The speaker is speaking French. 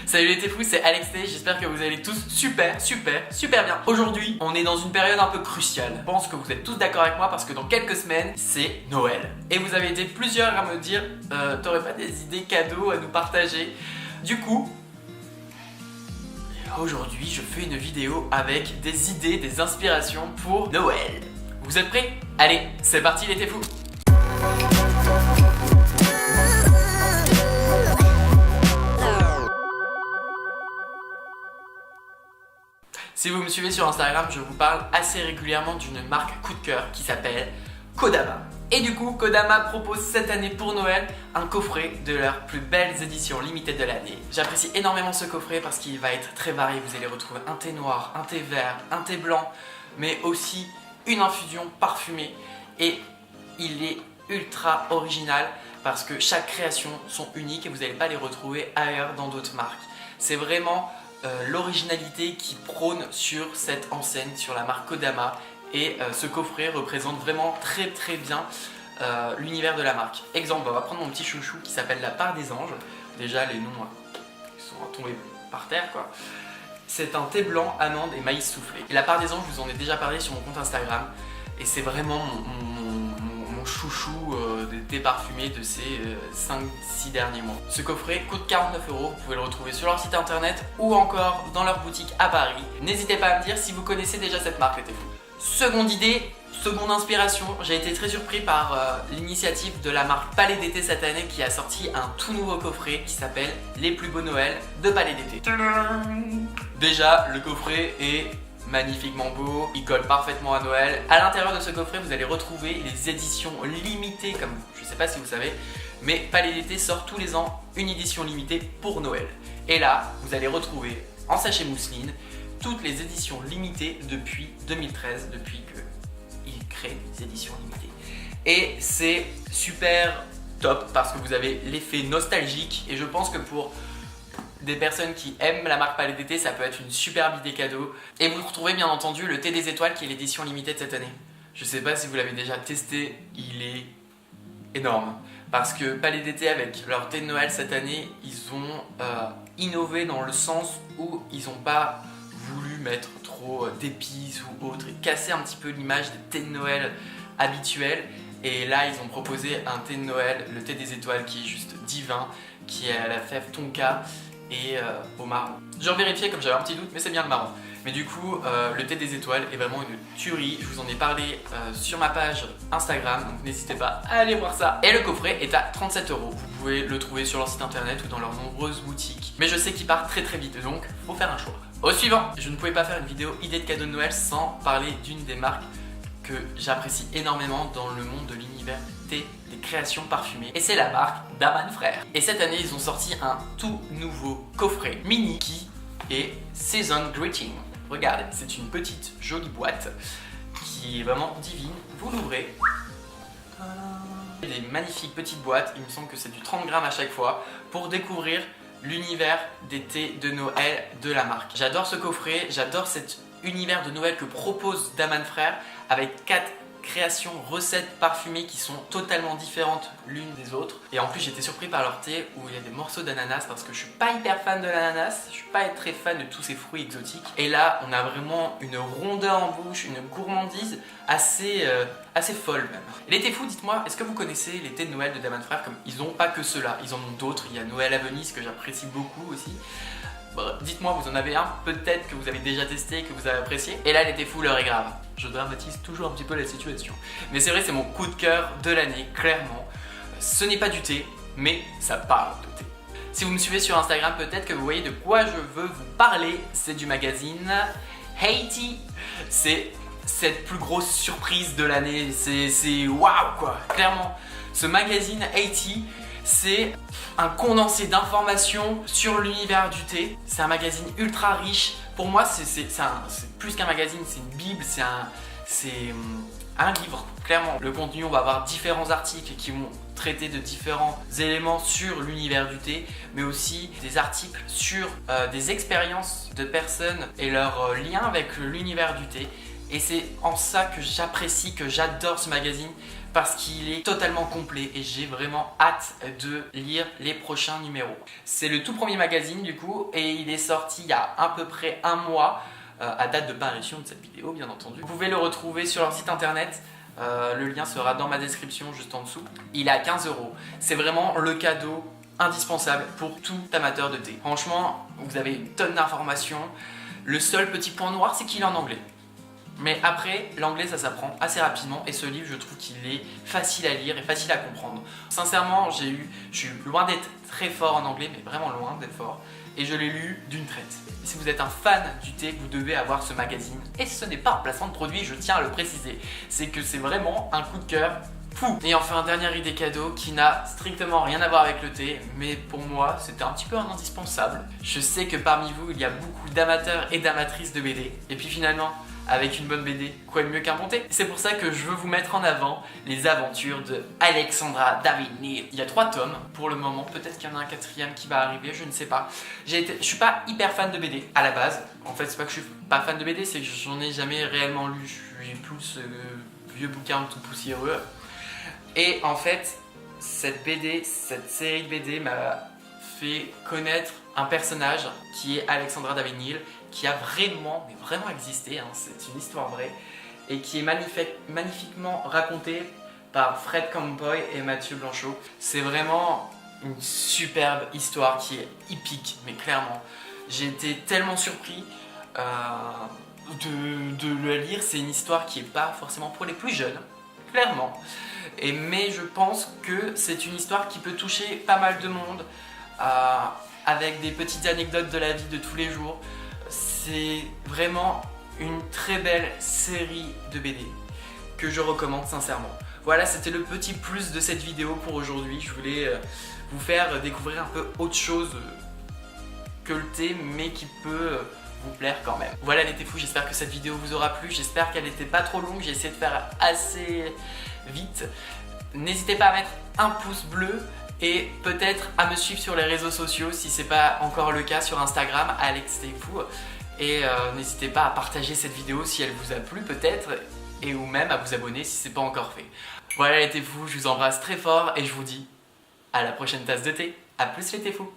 Salut les téfous, c'est Alex T, j'espère que vous allez tous super bien. Aujourd'hui, on est dans une période un peu cruciale. Je pense que vous êtes tous d'accord avec moi parce que dans quelques semaines, c'est Noël. Et vous avez été plusieurs à me dire, t'aurais pas des idées cadeaux à nous partager? Du coup, aujourd'hui, je fais une vidéo avec des idées, des inspirations pour Noël. Vous êtes prêts? Allez, c'est parti les téfous. Si vous me suivez sur Instagram, je vous parle assez régulièrement d'une marque coup de cœur qui s'appelle Kodama. Et du coup, Kodama propose cette année pour Noël un coffret de leurs plus belles éditions limitées de l'année. J'apprécie énormément ce coffret parce qu'il va être très varié. Vous allez retrouver un thé noir, un thé vert, un thé blanc, mais aussi une infusion parfumée. Et il est ultra original parce que chaque création sont uniques et vous n'allez pas les retrouver ailleurs dans d'autres marques. C'est vraiment l'originalité qui prône sur cette enseigne, sur la marque Kodama, et ce coffret représente vraiment très bien l'univers de la marque. Exemple, on va prendre mon petit chouchou qui s'appelle la part des anges. Déjà les noms sont tombés par terre quoi. C'est un thé blanc, amande et maïs soufflé. Et la part des anges, je vous en ai déjà parlé sur mon compte Instagram et c'est vraiment mon chouchou des thés parfumés de ces 5-6 derniers mois. Ce coffret coûte 49 €, vous pouvez le retrouver sur leur site internet ou encore dans leur boutique à Paris. N'hésitez pas à me dire si vous connaissez déjà cette marque les téfous. Seconde idée, seconde inspiration, j'ai été très surpris par l'initiative de la marque Palais d'été cette année qui a sorti un tout nouveau coffret qui s'appelle Les plus beaux Noëls de Palais d'été. Déjà, le coffret est magnifiquement beau, il colle parfaitement à Noël. À l'intérieur de ce coffret, vous allez retrouver les éditions limitées, comme je sais pas si vous savez, mais Palais d'été sort tous les ans une édition limitée pour Noël. Et là, vous allez retrouver en sachet mousseline toutes les éditions limitées depuis 2013, depuis qu'ils créent des éditions limitées. Et c'est super top parce que vous avez l'effet nostalgique et je pense que pour des personnes qui aiment la marque Palais d'été, ça peut être une superbe idée cadeau. Et vous retrouvez bien entendu le thé des étoiles qui est l'édition limitée de cette année. Je sais pas si vous l'avez déjà testé, il est énorme. Parce que Palais d'été avec leur thé de Noël cette année, ils ont innové dans le sens où ils n'ont pas voulu mettre trop d'épices ou autre et casser un petit peu l'image des thés de Noël habituels. Et là, ils ont proposé un thé de Noël, le thé des étoiles qui est juste divin, qui est à la fève tonka et au marron. Je vérifié comme j'avais un petit doute, mais c'est bien le marron. Mais du coup, le thé des étoiles est vraiment une tuerie. Je vous en ai parlé sur ma page Instagram, donc n'hésitez pas à aller voir ça. Et le coffret est à 37 €. Vous pouvez le trouver sur leur site internet ou dans leurs nombreuses boutiques. Mais je sais qu'il part très vite, donc faut faire un choix. Au suivant, je ne pouvais pas faire une vidéo idée de cadeau de Noël sans parler d'une des marques que j'apprécie énormément dans le monde de l'univers thé, des créations parfumées, et c'est la marque Daman Frères. Et cette année, ils ont sorti un tout nouveau coffret mini qui est Season Greeting. Regardez, c'est une petite jolie boîte qui est vraiment divine. Vous l'ouvrez. Des magnifiques petites boîtes, il me semble que c'est du 30 grammes à chaque fois, pour découvrir l'univers des thés de Noël de la marque. J'adore ce coffret, j'adore cet univers de Noël que propose Daman Frères avec 4 créations, recettes parfumées qui sont totalement différentes l'une des autres. Et en plus j'étais surpris par leur thé où il y a des morceaux d'ananas parce que je suis pas hyper fan de l'ananas, je suis pas très fan de tous ces fruits exotiques. Et là on a vraiment une rondeur en bouche, une gourmandise assez folle même. Et les téfous, dites-moi, est-ce que vous connaissez les thés de Noël de Daman Frères? Comme ils n'ont pas que ceux-là, ils en ont d'autres, il y a Noël à Venise que j'apprécie beaucoup aussi. Bon, dites-moi, vous en avez un peut-être que vous avez déjà testé, que vous avez apprécié. Et là les téfous, l'heure est grave. Je dramatise toujours un petit peu la situation. Mais c'est vrai, c'est mon coup de cœur de l'année, clairement. Ce n'est pas du thé, mais ça parle de thé. Si vous me suivez sur Instagram, peut-être que vous voyez de quoi je veux vous parler. C'est du magazine Haiti. C'est cette plus grosse surprise de l'année. C'est waouh quoi, clairement. Ce magazine Haiti, c'est un condensé d'informations sur l'univers du thé. C'est un magazine ultra riche. Pour moi, c'est plus qu'un magazine, c'est une bible, c'est un livre, clairement. Le contenu, on va avoir différents articles qui vont traiter de différents éléments sur l'univers du thé, mais aussi des articles sur des expériences de personnes et leur lien avec l'univers du thé. Et c'est en ça que j'apprécie, que j'adore ce magazine, parce qu'il est totalement complet et j'ai vraiment hâte de lire les prochains numéros. C'est le tout premier magazine du coup et il est sorti il y a à peu près un mois, à date de parution de cette vidéo bien entendu. Vous pouvez le retrouver sur leur site internet. Le lien sera dans ma description juste en dessous. Il est à 15 €. C'est vraiment le cadeau indispensable pour tout amateur de thé. Franchement, vous avez une tonne d'informations. Le seul petit point noir, c'est qu'il est en anglais. Mais après, l'anglais ça s'apprend assez rapidement et ce livre je trouve qu'il est facile à lire et facile à comprendre. Sincèrement, je suis loin d'être très fort en anglais, mais vraiment loin d'être fort. Et je l'ai lu d'une traite. Si vous êtes un fan du thé, vous devez avoir ce magazine. Et ce n'est pas un placement de produit, je tiens à le préciser. C'est que c'est vraiment un coup de cœur fou. Et enfin, un dernier idée cadeau qui n'a strictement rien à voir avec le thé, mais pour moi, c'était un petit peu un indispensable. Je sais que parmi vous, il y a beaucoup d'amateurs et d'amatrices de BD. Et puis finalement, avec une bonne BD, quoi de mieux qu'un bon thé? C'est pour ça que je veux vous mettre en avant les aventures de Alexandra David Néel. Il y a 3 tomes pour le moment, peut-être qu'il y en a un 4e qui va arriver, je ne sais pas. Je suis pas hyper fan de BD à la base. En fait, c'est pas que je suis pas fan de BD, c'est que j'en ai jamais réellement lu. Je suis plus vieux bouquin tout poussiéreux. Et en fait, cette série de BD m'a fait connaître un personnage qui est Alexandra David Néel, qui a vraiment existé, hein, c'est une histoire vraie, et qui est magnifiquement racontée par Fred Campoy et Mathieu Blanchot. C'est vraiment une superbe histoire qui est épique, mais clairement. J'ai été tellement surpris de le lire. C'est une histoire qui n'est pas forcément pour les plus jeunes, clairement. Mais je pense que c'est une histoire qui peut toucher pas mal de monde, avec des petites anecdotes de la vie de tous les jours. C'est vraiment une très belle série de BD que je recommande sincèrement. Voilà, c'était le petit plus de cette vidéo pour aujourd'hui. Je voulais vous faire découvrir un peu autre chose que le thé, mais qui peut vous plaire quand même. Voilà les téfous, j'espère que cette vidéo vous aura plu. J'espère qu'elle n'était pas trop longue. J'ai essayé de faire assez vite. N'hésitez pas à mettre un pouce bleu et peut-être à me suivre sur les réseaux sociaux si c'est pas encore le cas, sur Instagram, Alex Téfou. Et n'hésitez pas à partager cette vidéo si elle vous a plu peut-être, et ou même à vous abonner si c'est pas encore fait. Voilà les téfous, je vous embrasse très fort et je vous dis à la prochaine tasse de thé. A plus les téfous.